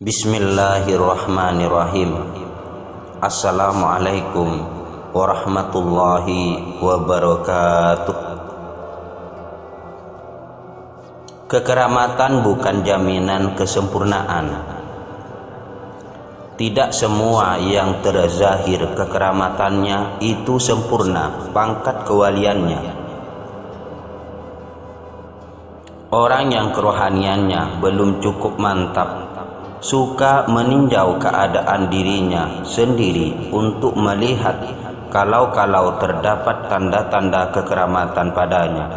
Bismillahirrahmanirrahim. Assalamualaikum warahmatullahi wabarakatuh. Kekeramatan bukan jaminan kesempurnaan. Tidak semua yang terzahir kekeramatannya itu sempurna pangkat kewaliannya. Orang yang kerohaniannya belum cukup mantap suka meninjau keadaan dirinya sendiri untuk melihat kalau-kalau terdapat tanda-tanda kekeramatan padanya.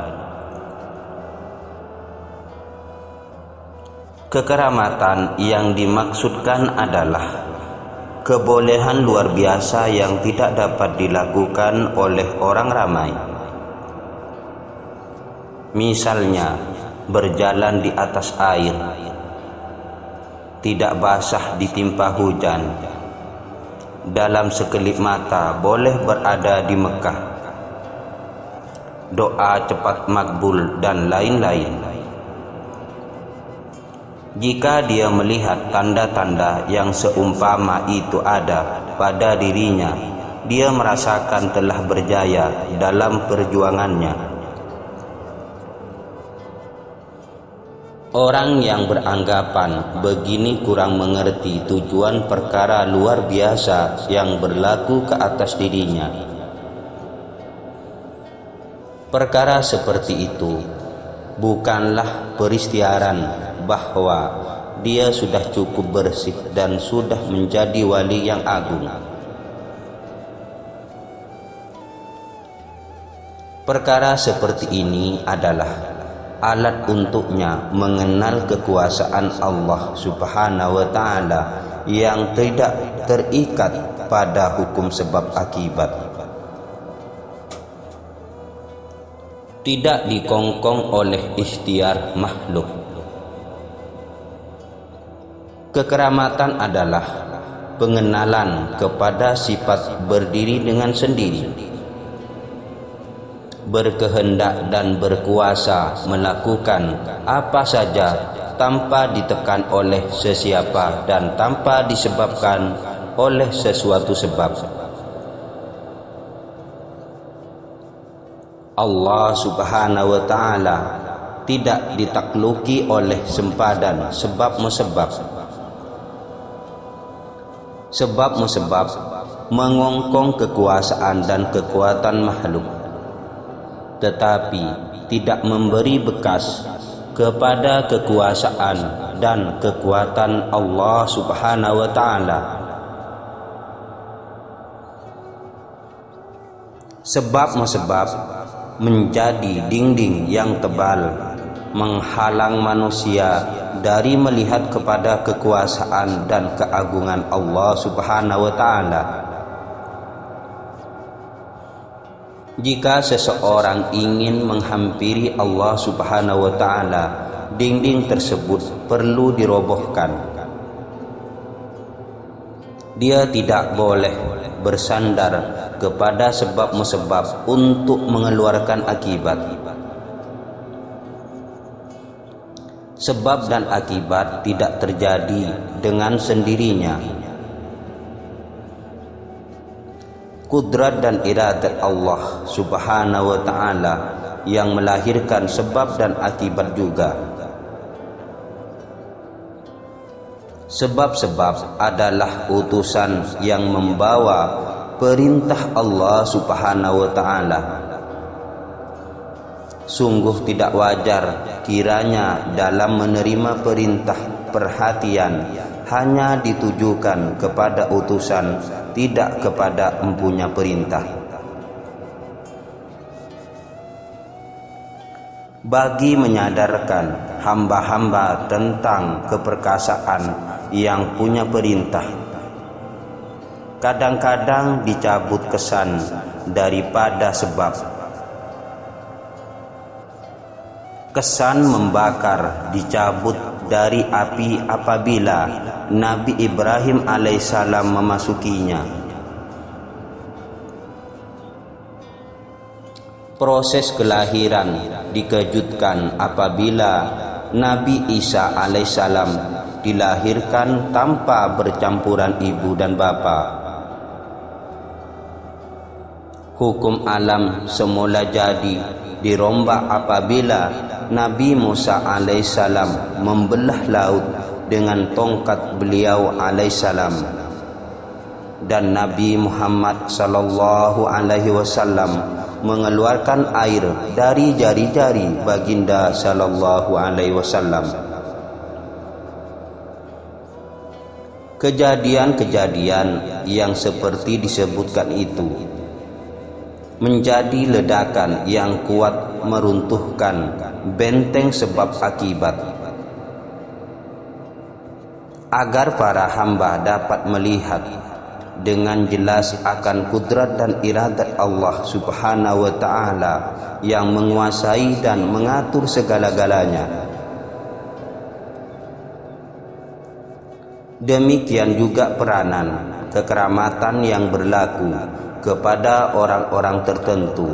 Kekeramatan yang dimaksudkan adalah kebolehan luar biasa yang tidak dapat dilakukan oleh orang ramai. Misalnya, berjalan di atas air, tidak basah ditimpa hujan, dalam sekelip mata boleh berada di Mekah, doa cepat makbul, dan lain-lain. Jika dia melihat tanda-tanda yang seumpama itu ada pada dirinya, dia merasakan telah berjaya dalam perjuangannya. Orang yang beranggapan begini kurang mengerti tujuan perkara luar biasa yang berlaku ke atas dirinya. Perkara seperti itu bukanlah peristiaran bahwa dia sudah cukup bersih dan sudah menjadi wali yang agung. Perkara seperti ini adalah alat untuknya mengenal kekuasaan Allah Subhanahu wa Ta'ala yang tidak terikat pada hukum sebab akibat, tidak dikongkong oleh ikhtiar makhluk. Kekeramatan adalah pengenalan kepada sifat berdiri dengan sendiri, berkehendak dan berkuasa melakukan apa saja tanpa ditekan oleh sesiapa dan tanpa disebabkan oleh sesuatu sebab. Allah Subhanahu wa Ta'ala tidak ditakluki oleh sempadan sebab-musabab. Sebab-musabab mengongkong kekuasaan dan kekuatan makhluk, tetapi tidak memberi bekas kepada kekuasaan dan kekuatan Allah Subhanahu wa Ta'ala. Sebab-musabab menjadi dinding yang tebal menghalang manusia dari melihat kepada kekuasaan dan keagungan Allah Subhanahu wa Ta'ala. Jika seseorang ingin menghampiri Allah Subhanahu wa Ta'ala, dinding tersebut perlu dirobohkan. Dia tidak boleh bersandar kepada sebab-musabab untuk mengeluarkan akibat. Sebab dan akibat tidak terjadi dengan sendirinya. Kudrat dan iradat Allah Subhanahu wa Ta'ala yang melahirkan sebab dan akibat juga. Sebab-sebab adalah utusan yang membawa perintah Allah Subhanahu wa Ta'ala. Sungguh tidak wajar kiranya dalam menerima perintah perhatian hanya ditujukan kepada utusan, tidak kepada empunya perintah. Bagi menyadarkan hamba-hamba tentang keperkasaan yang punya perintah, kadang-kadang dicabut kesan daripada sebab. Kesan membakar dicabut dari api apabila Nabi Ibrahim alaihissalam memasukinya. Proses kelahiran dikejutkan apabila Nabi Isa alaihissalam dilahirkan tanpa bercampuran ibu dan bapa. Hukum alam semula jadi dirombak apabila Nabi Musa alaihissalam membelah laut dengan tongkat beliau alaihissalam, dan Nabi Muhammad sallallahu alaihi wasallam mengeluarkan air dari jari-jari baginda sallallahu alaihi wasallam. Kejadian-kejadian yang seperti disebutkan itu menjadi ledakan yang kuat meruntuhkan benteng sebab akibat, agar para hamba dapat melihat dengan jelas akan kudrat dan iradat Allah Subhanahu wa ta'ala yang menguasai dan mengatur segala-galanya. Demikian juga peranan kekeramatan yang berlaku kepada orang-orang tertentu.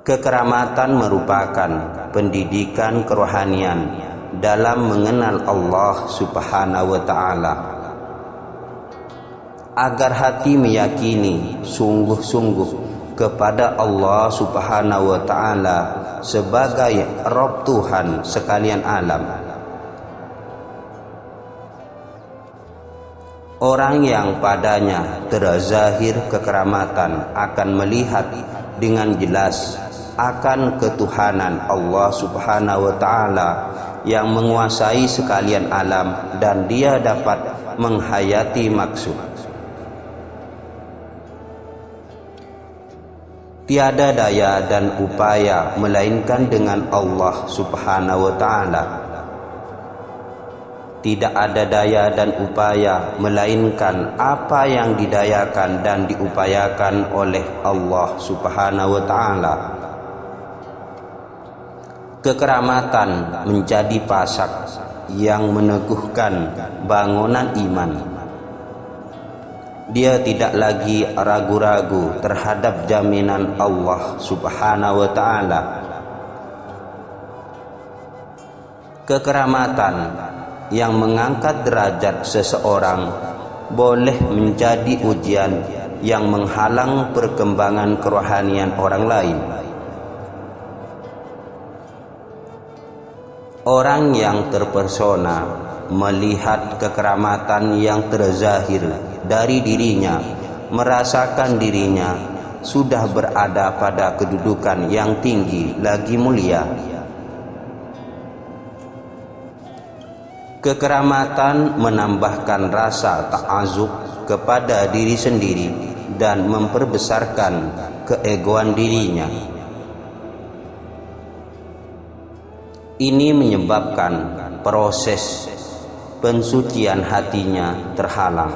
Kekeramatan merupakan pendidikan kerohanian dalam mengenal Allah Subhanahu wa ta'ala, agar hati meyakini sungguh-sungguh kepada Allah Subhanahu wa ta'ala sebagai Rabb Tuhan sekalian alam. Orang yang padanya terzahir kekeramatan akan melihat dengan jelas akan ketuhanan Allah Subhanahu wa ta'ala yang menguasai sekalian alam, dan dia dapat menghayati maksud. Tiada daya dan upaya melainkan dengan Allah Subhanahu wa ta'ala. Tidak ada daya dan upaya melainkan apa yang didayakan dan diupayakan oleh Allah Subhanahu wa ta'ala. Kekeramatan menjadi pasak yang meneguhkan bangunan iman. Dia tidak lagi ragu-ragu terhadap jaminan Allah Subhanahu wa ta'ala. Kekeramatan yang mengangkat derajat seseorang boleh menjadi ujian yang menghalang perkembangan kerohanian orang lain. Orang yang terpersona melihat kekeramatan yang terzahir dari dirinya, merasakan dirinya sudah berada pada kedudukan yang tinggi lagi mulia. Kekeramatan menambahkan rasa ta'azub kepada diri sendiri dan memperbesarkan keegoan dirinya. Ini menyebabkan proses pensucian hatinya terhalang.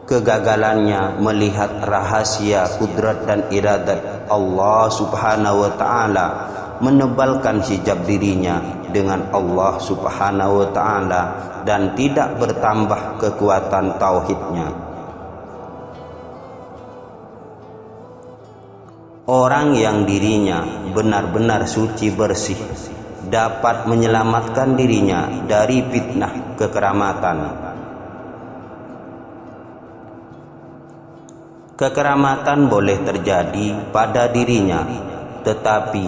Kegagalannya melihat rahasia kudrat dan iradat Allah Subhanahu wa ta'ala menebalkan hijab dirinya dengan Allah Subhanahu wa ta'ala dan tidak bertambah kekuatan tauhidnya. Orang yang dirinya benar-benar suci bersih dapat menyelamatkan dirinya dari fitnah kekeramatan. Kekeramatan boleh terjadi pada dirinya, tetapi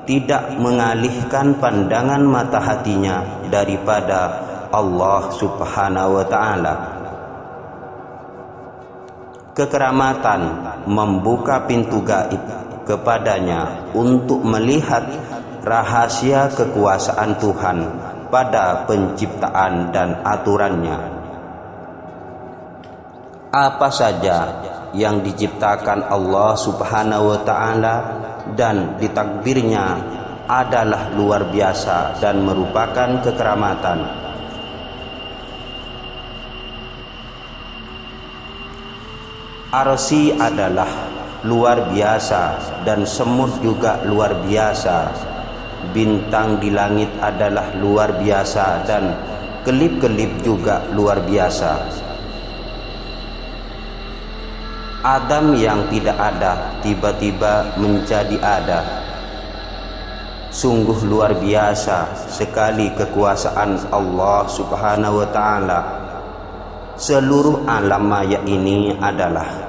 tidak mengalihkan pandangan mata hatinya daripada Allah Subhanahu wa ta'ala. Kekeramatan membuka pintu gaib kepadanya untuk melihat rahasia kekuasaan Tuhan pada penciptaan dan aturannya. Apa saja yang diciptakan Allah Subhanahu wa ta'ala dan ditakdirnya adalah luar biasa dan merupakan kekeramatan. Arsy adalah luar biasa dan semut juga luar biasa. Bintang di langit adalah luar biasa dan kelip-kelip juga luar biasa. Adam yang tidak ada tiba-tiba menjadi ada. Sungguh luar biasa sekali kekuasaan Allah Subhanahu wa ta'ala. Seluruh alam maya ini adalah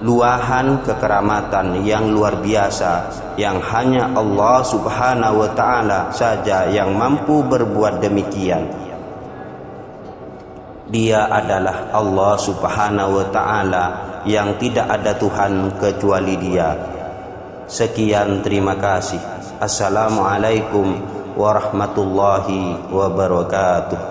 luahan kekeramatan yang luar biasa yang hanya Allah Subhanahu wa ta'ala saja yang mampu berbuat demikian. Dia adalah Allah Subhanahu wa ta'ala yang tidak ada Tuhan kecuali Dia. Sekian, terima kasih. Assalamualaikum warahmatullahi wabarakatuh.